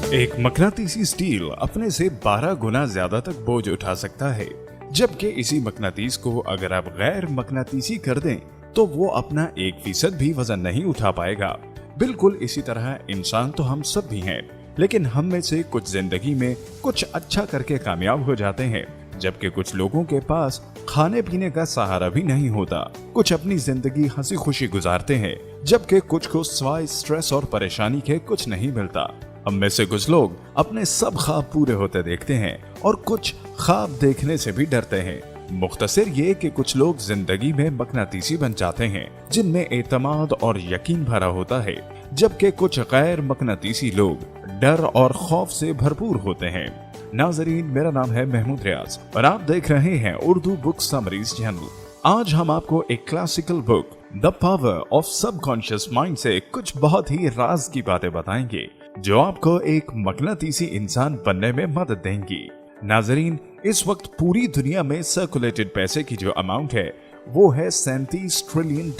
एक मकनातीसी स्टील अपने से 12 गुना ज्यादा तक बोझ उठा सकता है, जबकि इसी मकनातीस को अगर आप गैर मकनातीसी कर दें तो वो अपना 1% भी वजन नहीं उठा पाएगा। बिल्कुल इसी तरह इंसान तो हम सब भी हैं, लेकिन हम में से कुछ जिंदगी में कुछ अच्छा करके कामयाब हो जाते हैं, जबकि कुछ लोगों के पास खाने पीने का सहारा भी नहीं होता। कुछ अपनी जिंदगी हंसी खुशी गुजारते हैं, जबकि कुछ को सिवाय स्ट्रेस और परेशानी के कुछ नहीं मिलता। हम में से कुछ लोग अपने सब ख्वाब पूरे होते देखते हैं और कुछ ख्वाब देखने से भी डरते हैं। मुख्तसर ये कि कुछ लोग जिंदगी में मकनातीसी बन जाते हैं, जिनमें एतमाद और यकीन भरा होता है, जबकि कुछ गैर मकनातीसी लोग डर और खौफ से भरपूर होते हैं। नाजरीन, मेरा नाम है महमूद रियाज और आप देख रहे हैं उर्दू बुक समरीज चैनल। आज हम आपको एक classical book the power of subconscious mind से कुछ बहुत ही राज की बातें बताएंगे, जो आपको एक मकनातीसी इंसान बनने में मदद देंगी। नाजरीन, इस वक्त पूरी दुनिया में सर्कुलेटेड पैसे की जो अमाउंट है वो है $37 ट्रिलियन,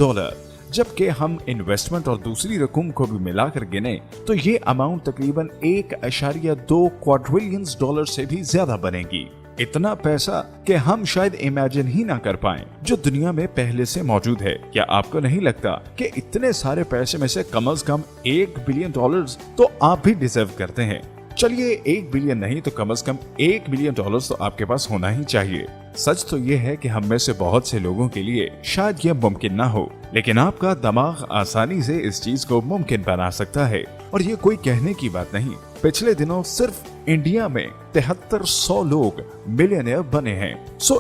जबकि हम इन्वेस्टमेंट और दूसरी रकम को भी मिलाकर गिने तो ये अमाउंट तकरीबन $1.2 क्वाड्रिलियन से भी ज्यादा बनेगी। इतना पैसा कि हम शायद इमेजिन ही ना कर पाएं, जो दुनिया में पहले से मौजूद है। क्या आपको नहीं लगता कि इतने सारे पैसे में से कम $1 बिलियन तो आप भी डिजर्व करते हैं? चलिए, $1 बिलियन नहीं तो कम $1 बिलियन तो आपके पास होना ही चाहिए। सच तो ये है कि हम में से बहुत से लोगों के लिए शायद ये मुमकिन ना हो, लेकिन आपका दिमाग आसानी से इस चीज को मुमकिन बना सकता है। और ये कोई कहने की बात नहीं, पिछले दिनों सिर्फ इंडिया में 7300 लोग मिलियनेयर बने हैं।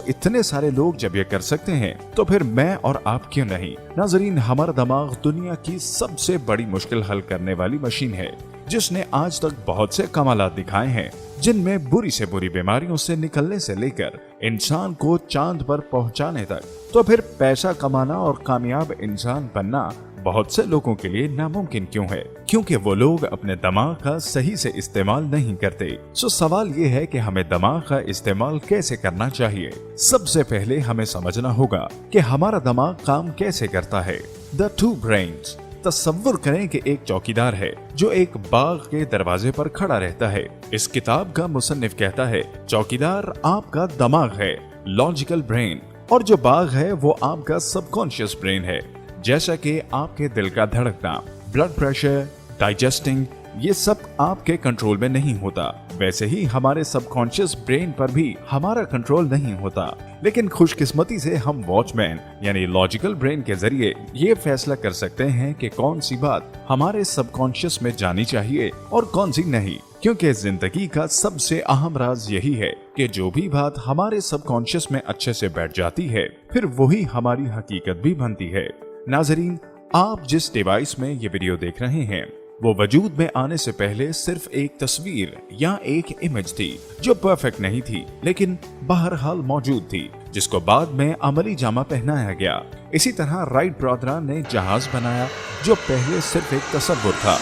इतने सारे लोग जब ये कर सकते हैं तो फिर मैं और आप क्यों नहीं? नाजरीन, हमारा दिमाग दुनिया की सबसे बड़ी मुश्किल हल करने वाली मशीन है, जिसने आज तक बहुत से कमालात दिखाए हैं, जिनमें बुरी से बुरी बीमारियों से निकलने से लेकर इंसान को चांद पर पहुंचाने तक। तो फिर पैसा कमाना और कामयाब इंसान बनना बहुत से लोगों के लिए नामुमकिन क्यों है? क्योंकि वो लोग अपने दिमाग का सही से इस्तेमाल नहीं करते। सवाल ये है कि हमें दिमाग का इस्तेमाल कैसे करना चाहिए। सबसे पहले हमें समझना होगा कि हमारा दिमाग काम कैसे करता है। The two brains. तसव्वुर करें कि एक चौकीदार है जो एक बाग के दरवाजे पर खड़ा रहता है। इस किताब का मुसन्निफ कहता है, चौकीदार आपका दिमाग है, लॉजिकल ब्रेन, और जो बाग है वो आपका सबकॉन्शियस ब्रेन है। जैसा कि आपके दिल का धड़कना, ब्लड प्रेशर, डाइजेस्टिंग, ये सब आपके कंट्रोल में नहीं होता, वैसे ही हमारे सबकॉन्शियस ब्रेन पर भी हमारा कंट्रोल नहीं होता। लेकिन खुशकिस्मती से हम वॉचमैन यानी लॉजिकल ब्रेन के जरिए ये फैसला कर सकते हैं कि कौन सी बात हमारे सबकॉन्शियस में जानी चाहिए और कौन सी नहीं। क्योंकि जिंदगी का सबसे अहम राज यही है कि जो भी बात हमारे सबकॉन्शियस में अच्छे से बैठ जाती है, फिर वही हमारी हकीकत भी बनती है। नाजरीन, आप जिस डिवाइस में ये वीडियो देख रहे हैं वो वजूद में आने से पहले सिर्फ एक तस्वीर या एक इमेज थी, जो परफेक्ट नहीं थी लेकिन बहरहाल मौजूद थी, जिसको बाद में अमली जामा पहनाया गया। इसी तरह राइट ब्रदर्स ने जहाज बनाया, जो पहले सिर्फ एक तस्वीर था।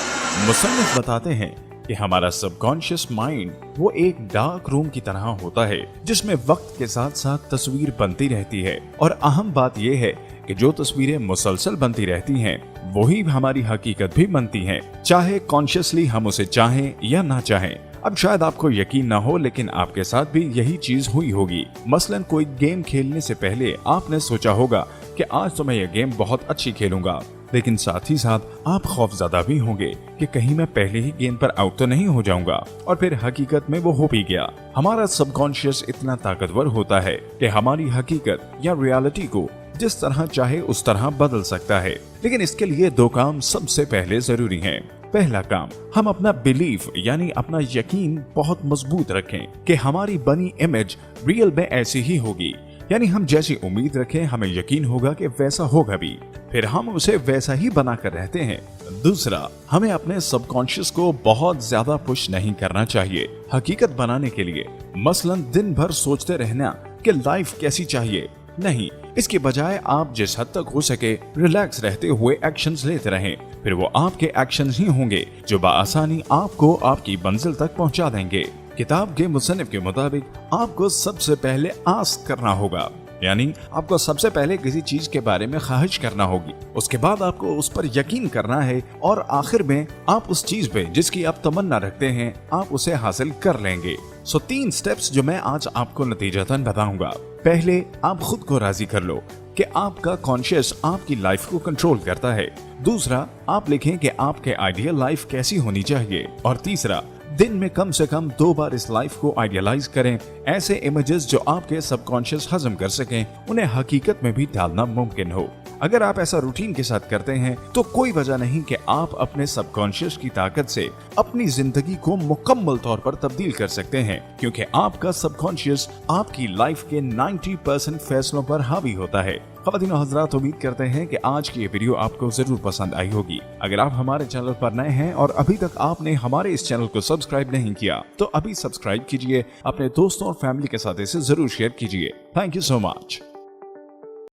मुसन्निफ बताते हैं कि हमारा सबकॉन्शियस माइंड वो एक डार्क रूम की तरह होता है, जिसमें वक्त के साथ साथ तस्वीर बनती रहती है। और अहम बात यह है कि जो तस्वीरें मुसलसल बनती रहती हैं, वही हमारी हकीकत भी बनती हैं, चाहे कॉन्शियसली हम उसे चाहें या ना चाहें। अब शायद आपको यकीन ना हो, लेकिन आपके साथ भी यही चीज हुई होगी। मसलन कोई गेम खेलने से पहले आपने सोचा होगा कि आज तो मैं ये गेम बहुत अच्छी खेलूंगा, लेकिन साथ ही साथ आप खौफजदा भी होंगे कि कहीं मैं पहले ही गेंद पर आउट तो नहीं हो जाऊंगा, और फिर हकीकत में वो हो भी गया। हमारा सबकॉन्शियस इतना ताकतवर होता है कि हमारी हकीकत या रियलिटी को जिस तरह चाहे उस तरह बदल सकता है। लेकिन इसके लिए 2 काम सबसे पहले जरूरी हैं। पहला काम, हम अपना बिलीफ यानी अपना यकीन बहुत मजबूत रखें कि हमारी बनी इमेज रियल में ऐसी ही होगी, यानी हम जैसी उम्मीद रखें हमें यकीन होगा कि वैसा होगा भी, फिर हम उसे वैसा ही बनाकर रहते हैं। दूसरा, हमें अपने सबकॉन्शियस को बहुत ज्यादा पुश नहीं करना चाहिए हकीकत बनाने के लिए। मसलन दिन भर सोचते रहना कि लाइफ कैसी चाहिए, नहीं, इसके बजाय आप जिस हद तक हो सके रिलैक्स रहते हुए एक्शंस लेते रहें, फिर वो आपके एक्शंस ही होंगे जो बआसानी आपको आपकी मंजिल तक पहुंचा देंगे। किताब के मुसन्निफ के मुताबिक आपको सबसे पहले आस्क करना होगा यानी आपको सबसे पहले किसी चीज के बारे में ख्वाहिश करना होगी, उसके बाद आपको उस पर यकीन करना है और आखिर में आप उस चीज पे जिसकी आप तमन्ना रखते हैं आप उसे हासिल कर लेंगे। 3 स्टेप्स जो मैं आज आपको नतीजतन बताऊंगा। पहले, आप खुद को राजी कर लो कि आपका कॉन्शियस आपकी लाइफ को कंट्रोल करता है। दूसरा, आप लिखें कि आपके आइडियल लाइफ कैसी होनी चाहिए। और तीसरा, दिन में कम से कम 2 बार इस लाइफ को आइडियलाइज करें। ऐसे इमेजेस जो आपके सबकॉन्शियस हजम कर सकें, उन्हें हकीकत में भी ढालना मुमकिन हो। अगर आप ऐसा रूटीन के साथ करते हैं तो कोई वजह नहीं कि आप अपने सबकॉन्शियस की ताकत से अपनी जिंदगी को मुकम्मल तौर पर तब्दील कर सकते हैं, क्योंकि आपका सबकॉन्शियस आपकी लाइफ के 90% फैसलों पर हावी होता है। ख़वातीन और हज़रात, उम्मीद करते हैं कि आज की ये वीडियो आपको जरूर पसंद आई होगी। अगर आप हमारे चैनल पर नए हैं और अभी तक आपने हमारे इस चैनल को सब्सक्राइब नहीं किया तो अभी सब्सक्राइब कीजिए, अपने दोस्तों और फैमिली के साथ इसे जरूर शेयर कीजिए। Thank you so much.